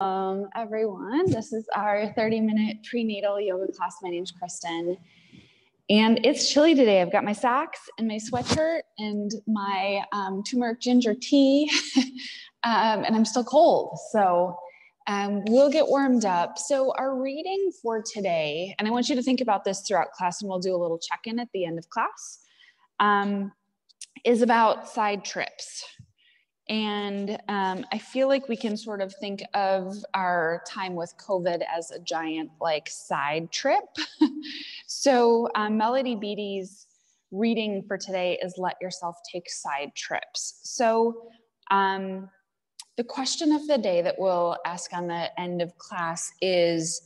Everyone. This is our 30-minute prenatal yoga class. My name's Kristen, and it's chilly today. I've got my socks and my sweatshirt and my turmeric ginger tea, and I'm still cold. So we'll get warmed up. So our reading for today, and I want you to think about this throughout class, and we'll do a little check-in at the end of class, is about side trips. And I feel like we can sort of think of our time with COVID as a giant like side trip. So Melody Beattie's reading for today is Let Yourself Take Side Trips. So the question of the day that we'll ask on the end of class is,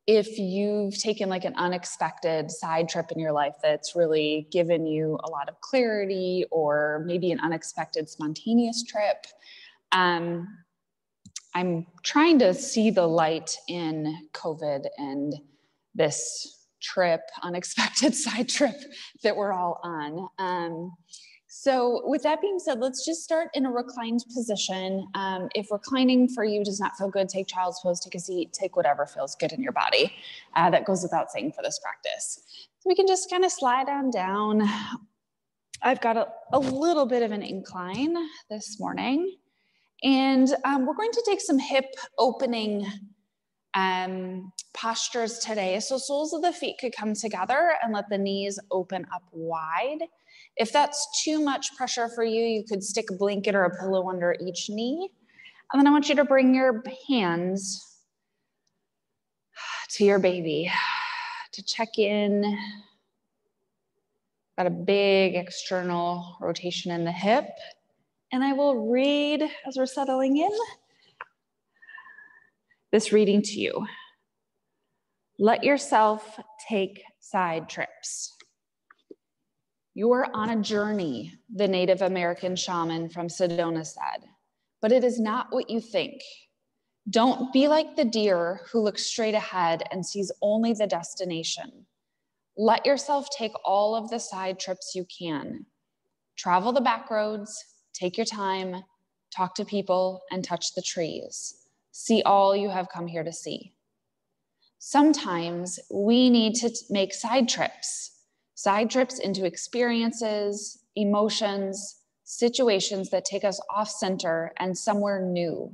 if you've taken like an unexpected side trip in your life that's really given you a lot of clarity, or maybe an unexpected spontaneous trip. I'm trying to see the light in COVID and this trip, unexpected side trip that we're all on. So with that being said, let's just start in a reclined position. If reclining for you does not feel good, take child's pose, take a seat, take whatever feels good in your body. That goes without saying for this practice. So we can just kind of slide on down. I've got a little bit of an incline this morning. And we're going to take some hip opening postures today. So soles of the feet could come together and let the knees open up wide. If that's too much pressure for you, you could stick a blanket or a pillow under each knee. And then I want you to bring your hands to your baby to check in. Got a big external rotation in the hip. And I will read, as we're settling in, this reading to you. Let yourself take side trips. You are on a journey, the Native American shaman from Sedona said, but it is not what you think. Don't be like the deer who looks straight ahead and sees only the destination. Let yourself take all of the side trips you can. Travel the back roads, take your time, talk to people, and touch the trees. See all you have come here to see. Sometimes we need to make side trips into experiences, emotions, situations that take us off center and somewhere new.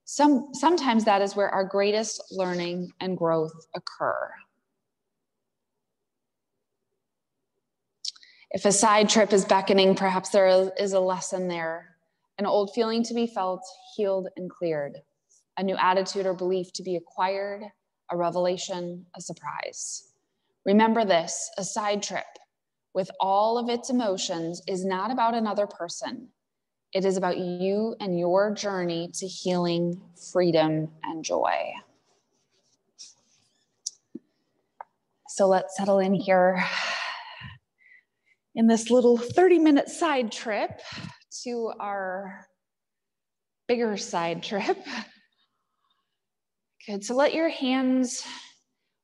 Sometimes that is where our greatest learning and growth occur. If a side trip is beckoning, perhaps there is a lesson there, an old feeling to be felt, healed, and cleared, a new attitude or belief to be acquired, a revelation, a surprise. Remember this, a side trip with all of its emotions is not about another person. It is about you and your journey to healing, freedom, and joy. So let's settle in here in this little 30-minute side trip to our bigger side trip. Good, so let your hands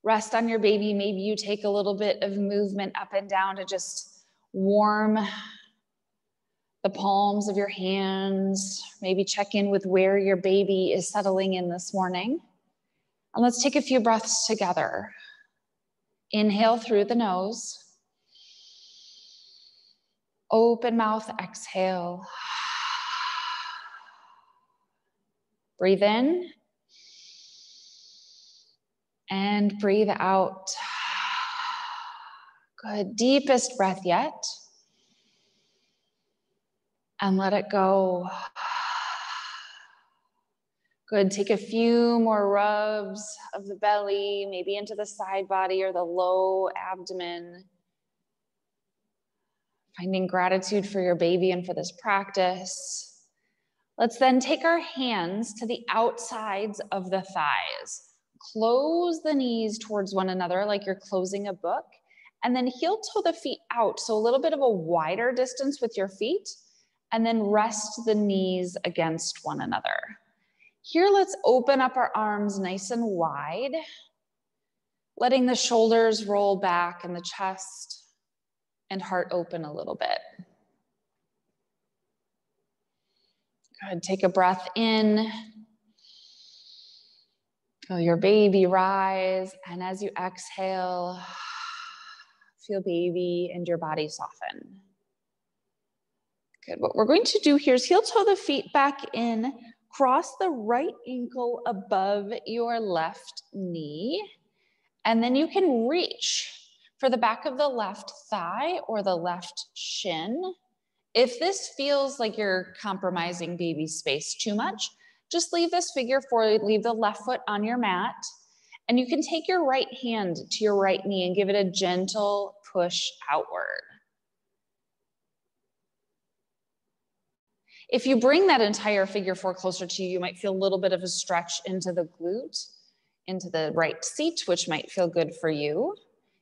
rest on your baby. Maybe you take a little bit of movement up and down to just warm the palms of your hands. Maybe check in with where your baby is settling in this morning. And let's take a few breaths together. Inhale through the nose. Open mouth, exhale. Breathe in. And breathe out. Good, deepest breath yet. And let it go. Good, take a few more rubs of the belly, maybe into the side body or the low abdomen. Finding gratitude for your baby and for this practice. Let's then take our hands to the outsides of the thighs. Close the knees towards one another like you're closing a book, and then heel toe the feet out. So a little bit of a wider distance with your feet, and then rest the knees against one another. Here, let's open up our arms nice and wide, letting the shoulders roll back and the chest and heart open a little bit. Good, take a breath in. Feel your baby rise, and as you exhale, feel baby and your body soften. Good. What we're going to do here is heel toe the feet back in, cross the right ankle above your left knee, and then you can reach for the back of the left thigh or the left shin. If this feels like you're compromising baby space too much, just leave this figure four, leave the left foot on your mat, and you can take your right hand to your right knee and give it a gentle push outward. If you bring that entire figure four closer to you, you might feel a little bit of a stretch into the glute, into the right seat, which might feel good for you.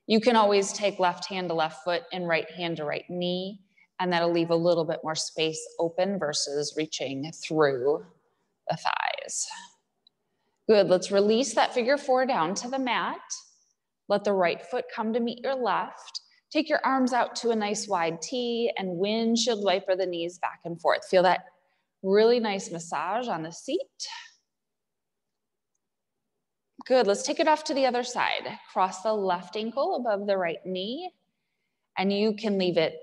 You can always take left hand to left foot and right hand to right knee, and that'll leave a little bit more space open versus reaching through the thighs. Good, let's release that figure four down to the mat. Let the right foot come to meet your left. Take your arms out to a nice wide T and windshield wiper the knees back and forth. Feel that really nice massage on the seat. Good, let's take it off to the other side. Cross the left ankle above the right knee, and you can leave it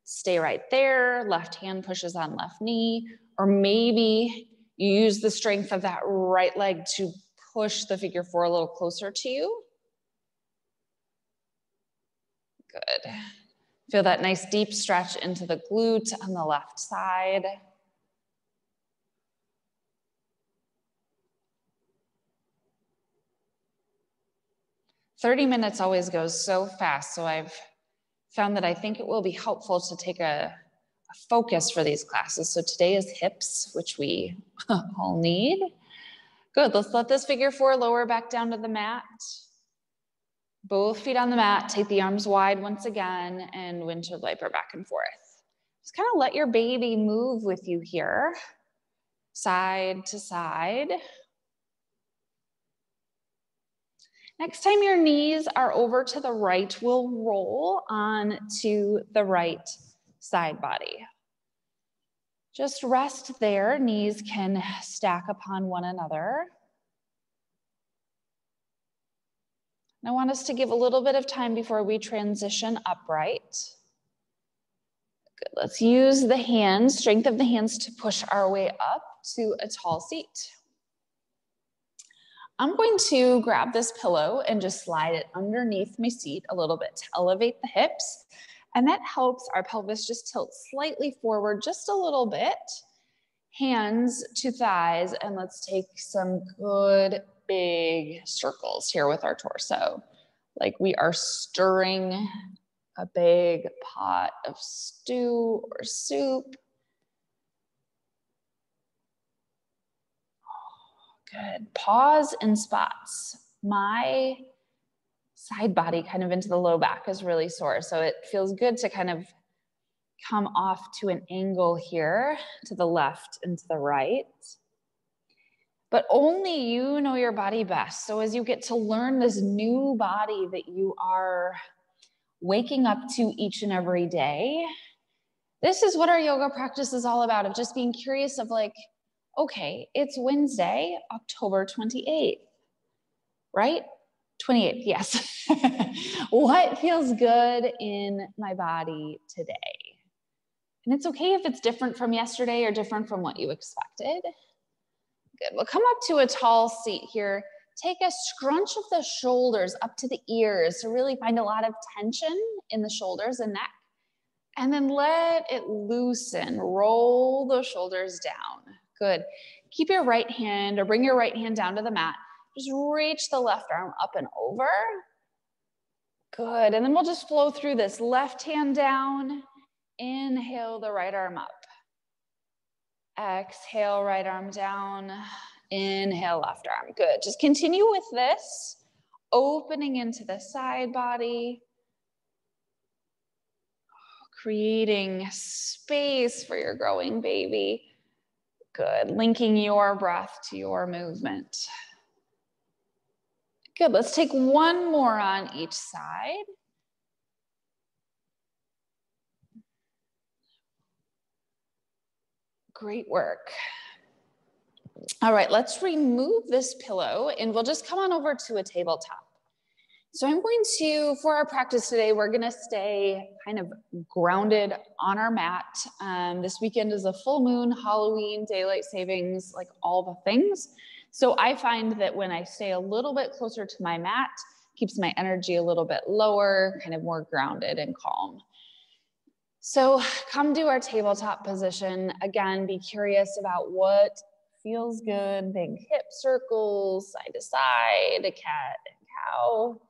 stay right there. Left hand pushes on left knee, or maybe you use the strength of that right leg to push the figure four a little closer to you. Good. Feel that nice deep stretch into the glute on the left side. "30 minutes always goes so fast, so I've found that I think it will be helpful to take a focus for these classes. So today is hips, which we all need. Good, let's let this figure four lower back down to the mat. Both feet on the mat, take the arms wide once again, and windshield wiper back and forth. Just kind of let your baby move with you here, side to side. Next time your knees are over to the right, we'll roll on to the right side body. Just rest there. Knees can stack upon one another. I want us to give a little bit of time before we transition upright. Good. Let's use the hands, strength of the hands, to push our way up to a tall seat. I'm going to grab this pillow and just slide it underneath my seat a little bit to elevate the hips. And that helps our pelvis just tilt slightly forward just a little bit. Hands to thighs, and let's take some good big circles here with our torso. Like we are stirring a big pot of stew or soup. Good. Pause in spots. My side body kind of into the low back is really sore, so it feels good to kind of come off to an angle here, to the left and to the right. But only you know your body best. So as you get to learn this new body that you are waking up to each and every day, this is what our yoga practice is all about, of just being curious of like, okay, it's Wednesday, October 28th, right? 28th, yes. What feels good in my body today? And it's okay if it's different from yesterday or different from what you expected. Good. We'll come up to a tall seat here. Take a scrunch of the shoulders up to the ears to really find a lot of tension in the shoulders and neck. And then let it loosen. Roll the shoulders down. Good. Keep your right hand, or bring your right hand down to the mat. Just reach the left arm up and over. Good. And then we'll just flow through this. Left hand down. Inhale the right arm up. Exhale, right arm down. Inhale, left arm. Good. Just continue with this, opening into the side body, creating space for your growing baby. Good. Linking your breath to your movement. Good. Let's take one more on each side. Great work. All right, let's remove this pillow and we'll just come on over to a tabletop. So I'm going to, for our practice today, we're gonna stay kind of grounded on our mat. This weekend is a full moon, Halloween, daylight savings, like all the things. So I find that when I stay a little bit closer to my mat, keeps my energy a little bit lower, kind of more grounded and calm. So come to our tabletop position. Again, be curious about what feels good. Big hip circles, side to side, a cat and cow.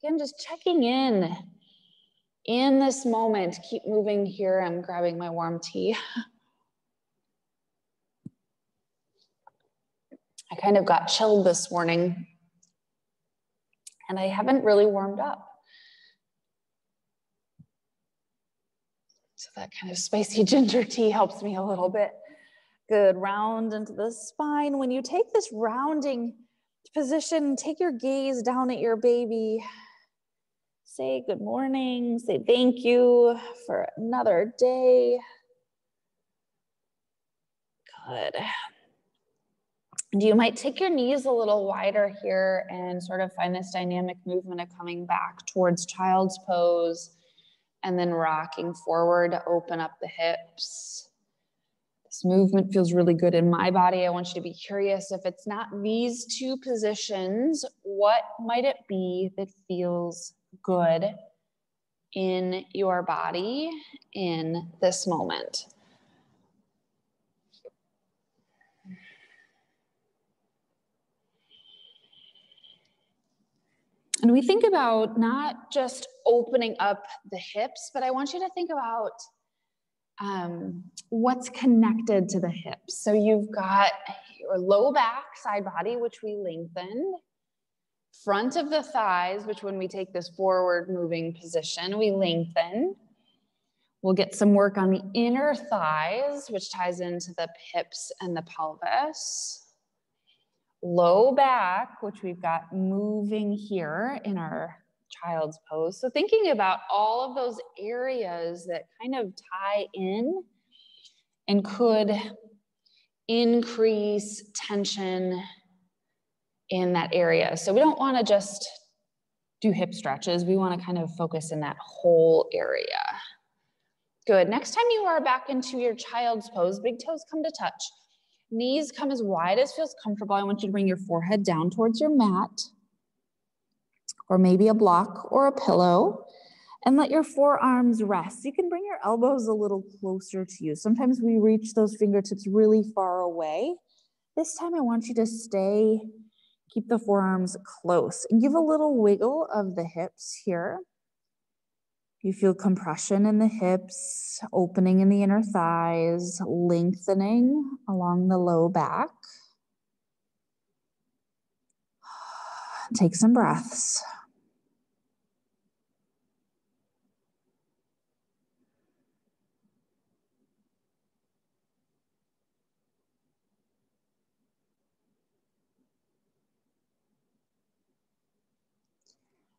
Again, just checking in this moment. Keep moving here. I'm grabbing my warm tea. I kind of got chilled this morning and I haven't really warmed up. So that kind of spicy ginger tea helps me a little bit. Good, round into the spine. When you take this rounding position, take your gaze down at your baby. Say good morning, say thank you for another day. Good. And you might take your knees a little wider here and sort of find this dynamic movement of coming back towards child's pose and then rocking forward to open up the hips. This movement feels really good in my body. I want you to be curious if it's not these two positions, what might it be that feels good in your body in this moment? And we think about not just opening up the hips, but I want you to think about what's connected to the hips. So you've got your low back, side body, which we lengthen. Front of the thighs, which when we take this forward moving position, we lengthen. We'll get some work on the inner thighs, which ties into the hips and the pelvis. Low back, which we've got moving here in our child's pose. So thinking about all of those areas that kind of tie in and could increase tension in that area. So we don't want to just do hip stretches. We want to kind of focus in that whole area. Good. Next time you are back into your child's pose, big toes come to touch. Knees come as wide as feels comfortable. I want you to bring your forehead down towards your mat or maybe a block or a pillow and let your forearms rest. You can bring your elbows a little closer to you. Sometimes we reach those fingertips really far away. This time I want you to stay, keep the forearms close and give a little wiggle of the hips here. You feel compression in the hips, opening in the inner thighs, lengthening along the low back. Take some breaths.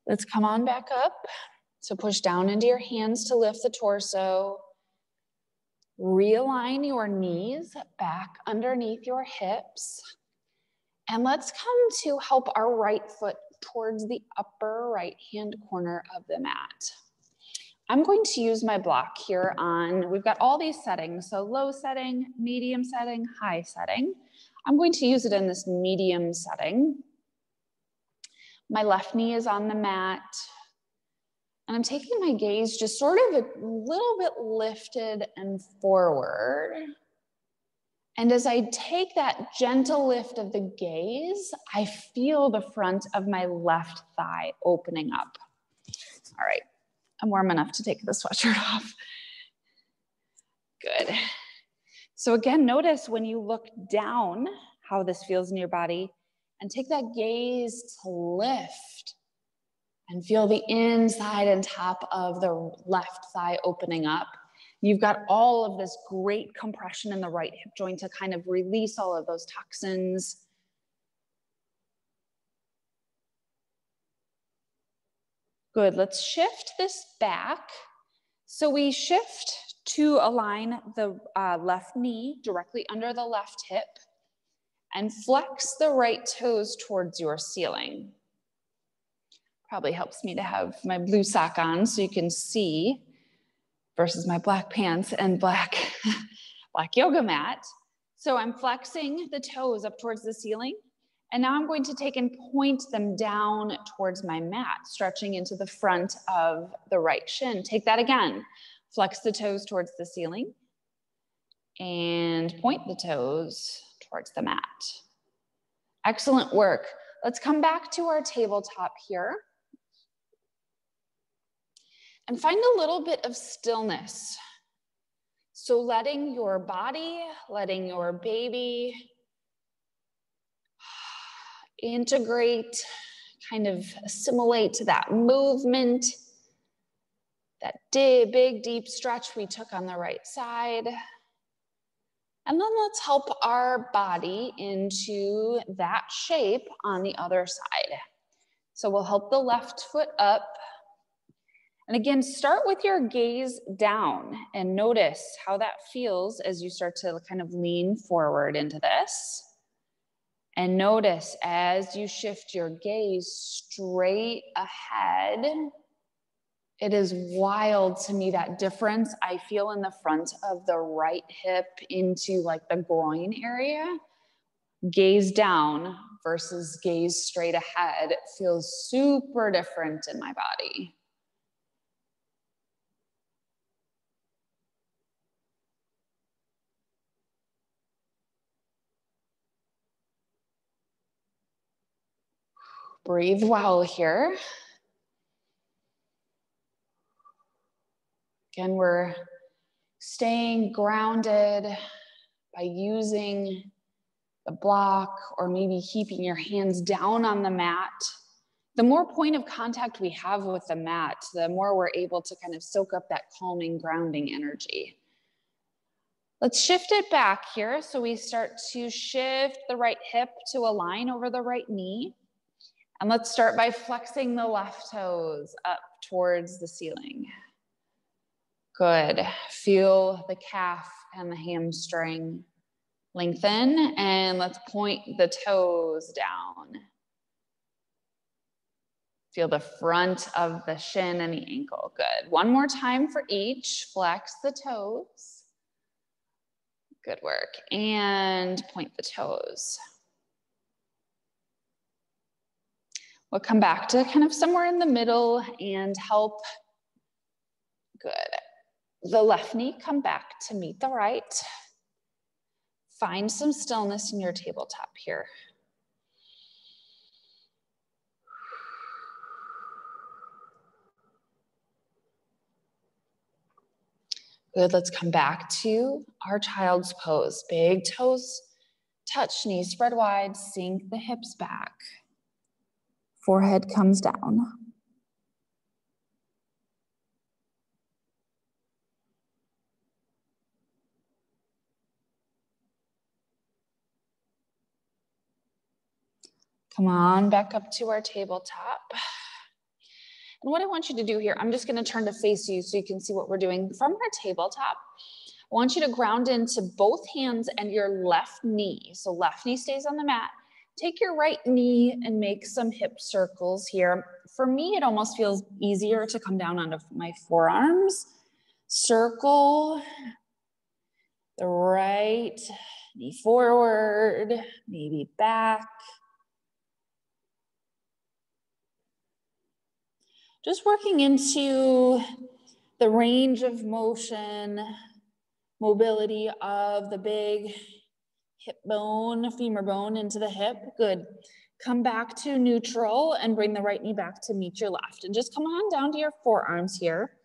Let's come on back up. So push down into your hands to lift the torso. Realign your knees back underneath your hips. And let's come to help our right foot towards the upper right-hand corner of the mat. I'm going to use my block here on, we've got all these settings. So low setting, medium setting, high setting. I'm going to use it in this medium setting. My left knee is on the mat. And I'm taking my gaze just sort of a little bit lifted and forward. And as I take that gentle lift of the gaze, I feel the front of my left thigh opening up. All right, I'm warm enough to take the sweatshirt off. Good. So again, notice when you look down how this feels in your body and take that gaze to lift. And feel the inside and top of the left thigh opening up. You've got all of this great compression in the right hip joint to kind of release all of those toxins. Good, let's shift this back. So we shift to align the left knee directly under the left hip. and flex the right toes towards your ceiling. Probably helps me to have my blue sock on so you can see versus my black pants and black yoga mat. So I'm flexing the toes up towards the ceiling. And now I'm going to take and point them down towards my mat, stretching into the front of the right shin. Take that again. Flex the toes towards the ceiling and point the toes towards the mat. Excellent work. Let's come back to our tabletop here and find a little bit of stillness. So letting your body, letting your baby integrate, kind of assimilate to that movement, that big, deep stretch we took on the right side. And then let's help our body into that shape on the other side. So we'll help the left foot up. And again, start with your gaze down and notice how that feels as you start to kind of lean forward into this. And notice as you shift your gaze straight ahead, it is wild to me that difference I feel in the front of the right hip into like the groin area. Gaze down versus gaze straight ahead feels super different in my body. Breathe well here. Again, we're staying grounded by using the block or maybe keeping your hands down on the mat. The more point of contact we have with the mat, the more we're able to kind of soak up that calming, grounding energy. Let's shift it back here. So we start to shift the right hip to align over the right knee. And let's start by flexing the left toes up towards the ceiling. Good. Feel the calf and the hamstring lengthen, and let's point the toes down. Feel the front of the shin and the ankle. Good. One more time for each. Flex the toes. Good work. And point the toes. We'll come back to kind of somewhere in the middle and help. Good. The left knee come back to meet the right. Find some stillness in your tabletop here. Good, let's come back to our child's pose. Big toes touch, knees spread wide, sink the hips back. Forehead comes down. Come on, back up to our tabletop. And what I want you to do here, I'm just gonna turn to face you so you can see what we're doing. From our tabletop, I want you to ground into both hands and your left knee. So left knee stays on the mat. Take your right knee and make some hip circles here. For me, it almost feels easier to come down onto my forearms. Circle the right knee forward, maybe back. Just working into the range of motion, mobility of the big hip bone, femur bone into the hip. Good. Come back to neutral and bring the right knee back to meet your left. And just come on down to your forearms here.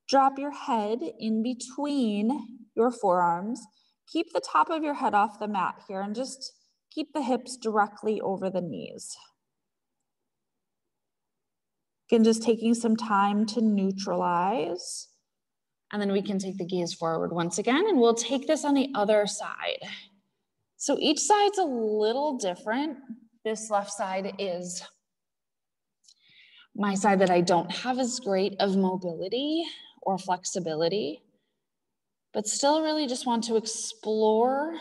Drop your head in between your forearms. Keep the top of your head off the mat here and just keep the hips directly over the knees. Again, just taking some time to neutralize. And then we can take the gaze forward once again, and we'll take this on the other side. So each side's a little different. This left side is my side that I don't have as great of mobility or flexibility, but still really just want to explore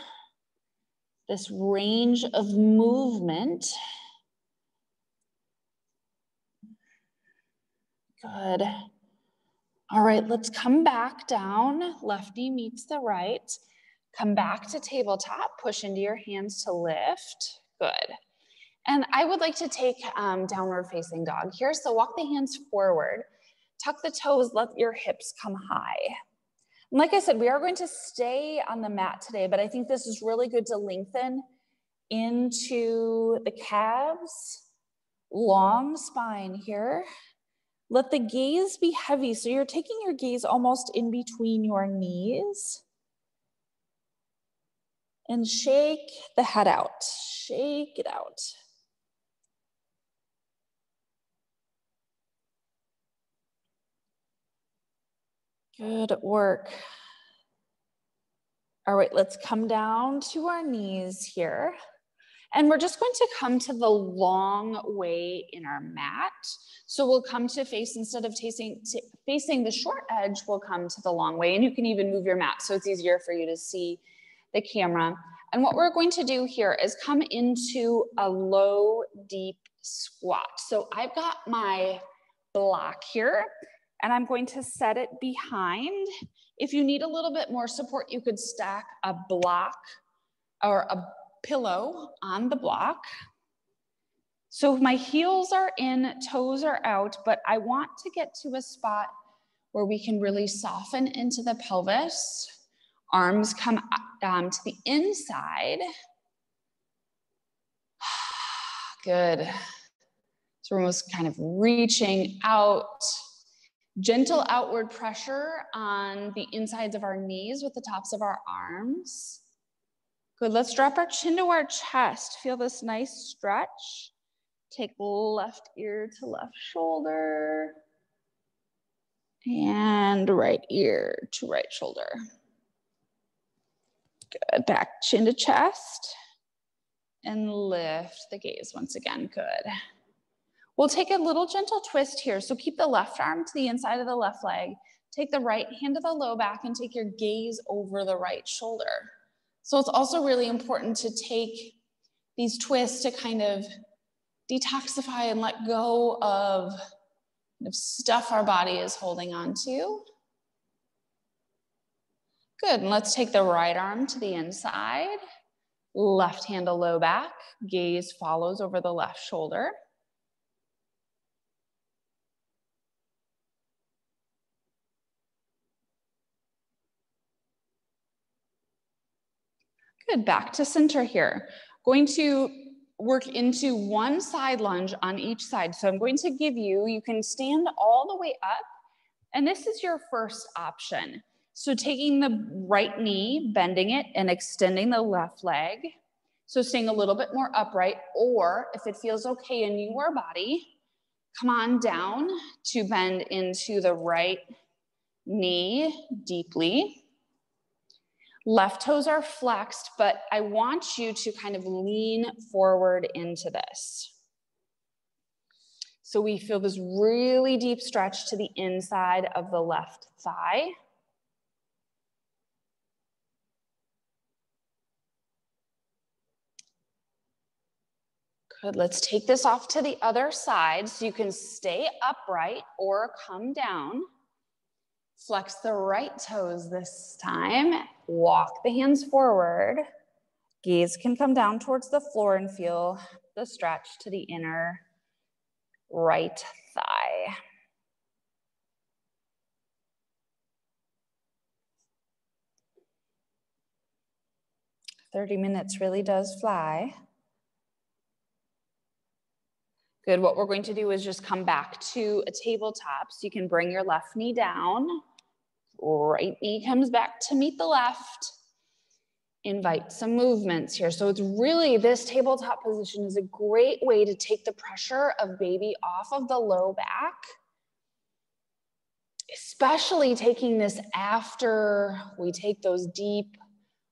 this range of movement. Good. All right, let's come back down. Left knee meets the right. Come back to tabletop. Push into your hands to lift. Good. And I would like to take downward facing dog here. So walk the hands forward. Tuck the toes. Let your hips come high. And like I said, we are going to stay on the mat today, but I think this is really good to lengthen into the calves. Long spine here. Let the gaze be heavy. So you're taking your gaze almost in between your knees. And shake the head out. Shake it out. Good work. All right, let's come down to our knees here. And we're just going to come to the long way in our mat. So we'll come to face, instead of facing the short edge, we'll come to the long way. And you can even move your mat so it's easier for you to see the camera. And what we're going to do here is come into a low, deep squat. So I've got my block here, and I'm going to set it behind. If you need a little bit more support, you could stack a block or a pillow on the block. So my heels are in, toes are out, but I want to get to a spot where we can really soften into the pelvis. Arms come to the inside. Good. So we're almost kind of reaching out. Gentle outward pressure on the insides of our knees with the tops of our arms. Good, let's drop our chin to our chest. Feel this nice stretch. Take left ear to left shoulder. And right ear to right shoulder. Good, back chin to chest. And lift the gaze once again, good. We'll take a little gentle twist here. So keep the left arm to the inside of the left leg. Take the right hand to the low back and take your gaze over the right shoulder. So it's also really important to take these twists to kind of detoxify and let go of stuff our body is holding on to. Good, and let's take the right arm to the inside. Left hand to low back. Gaze follows over the left shoulder. Good, back to center here. Going to work into one side lunge on each side. So I'm going to give you, you can stand all the way up, and this is your first option. So taking the right knee, bending it, and extending the left leg. So staying a little bit more upright, or if it feels okay in your body, come on down to bend into the right knee deeply. Left toes are flexed, but I want you to kind of lean forward into this. So we feel this really deep stretch to the inside of the left thigh. Good, let's take this off to the other side so you can stay upright or come down. Flex the right toes this time. Walk the hands forward. Gaze can come down towards the floor and feel the stretch to the inner right thigh. "30 minutes really does fly." Good, what we're going to do is just come back to a tabletop. So you can bring your left knee down. Right knee comes back to meet the left. Invite some movements here. So it's really, this tabletop position is a great way to take the pressure of baby off of the low back, especially taking this after we take those deep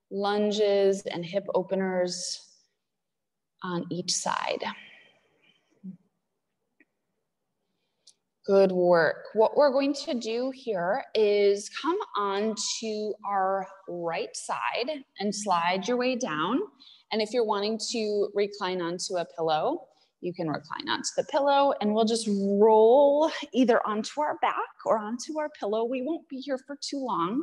lunges and hip openers on each side. Good work. What we're going to do here is come on to our right side and slide your way down. And if you're wanting to recline onto a pillow, you can recline onto the pillow, and we'll just roll either onto our back or onto our pillow. We won't be here for too long.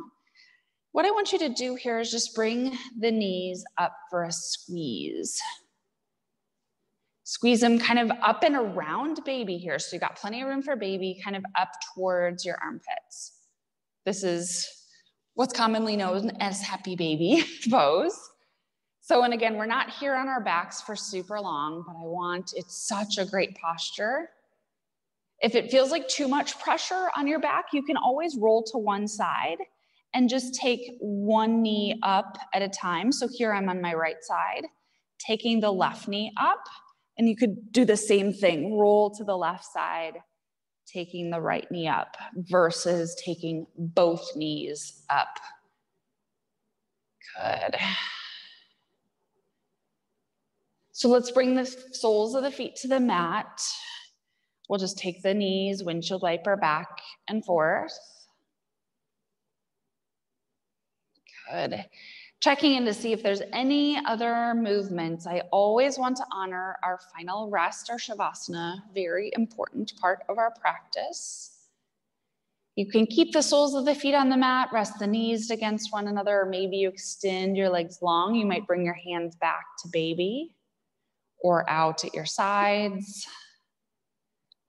What I want you to do here is just bring the knees up for a squeeze. Squeeze them kind of up and around baby here. So you got plenty of room for baby, kind of up towards your armpits. This is what's commonly known as happy baby pose. So, and again, we're not here on our backs for super long, but it's such a great posture. If it feels like too much pressure on your back, you can always roll to one side and just take one knee up at a time. So here I'm on my right side, taking the left knee up. And you could do the same thing, roll to the left side, taking the right knee up versus taking both knees up. Good. So let's bring the soles of the feet to the mat. We'll just take the knees, windshield wiper back and forth. Good. Checking in to see if there's any other movements. I always want to honor our final rest, our Shavasana, very important part of our practice. You can keep the soles of the feet on the mat, rest the knees against one another, or maybe you extend your legs long. You might bring your hands back to baby or out at your sides.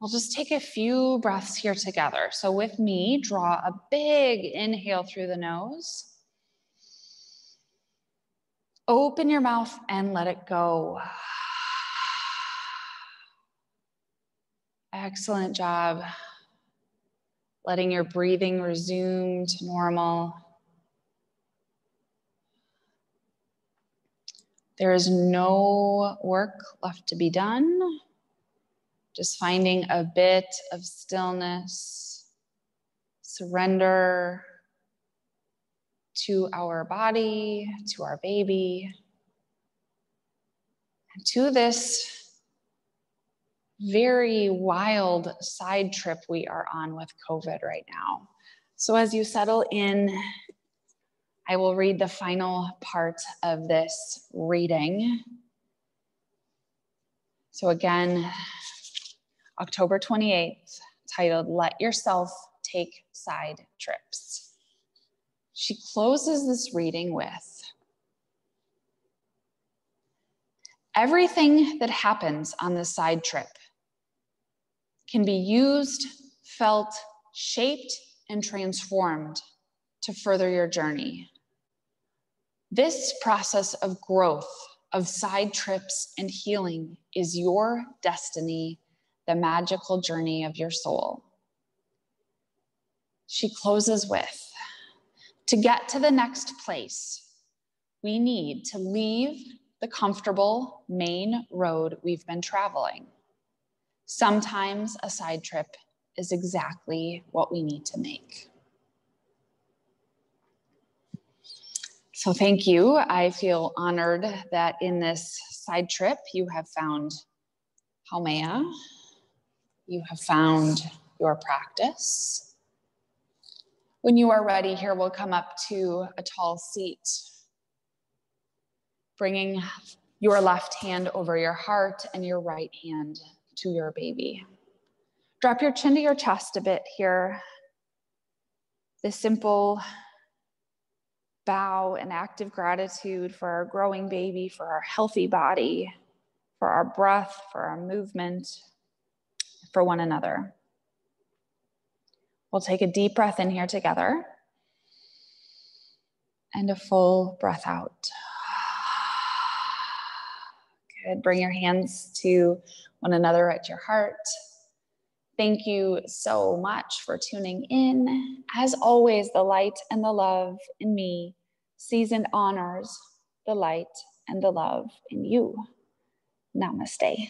We'll just take a few breaths here together. So with me, draw a big inhale through the nose. Open your mouth and let it go. Excellent job. Letting your breathing resume to normal. There is no work left to be done. Just finding a bit of stillness, surrender to our body, to our baby, and to this very wild side trip we are on with COVID right now. So as you settle in, I will read the final part of this reading. So again, October 28th, titled, Let Yourself Take Side Trips. She closes this reading with, everything that happens on this side trip can be used, felt, shaped, and transformed to further your journey. This process of growth, of side trips and healing is your destiny, the magical journey of your soul. She closes with, to get to the next place, we need to leave the comfortable main road we've been traveling. Sometimes a side trip is exactly what we need to make. So thank you. I feel honored that in this side trip, you have found Haumea. You have found your practice. When you are ready, here we'll come up to a tall seat, bringing your left hand over your heart and your right hand to your baby. Drop your chin to your chest a bit here. This simple bow and active gratitude for our growing baby, for our healthy body, for our breath, for our movement, for one another. We'll take a deep breath in here together and a full breath out. Good. Bring your hands to one another at your heart. Thank you so much for tuning in. As always, the light and the love in me sees and honors the light and the love in you. Namaste.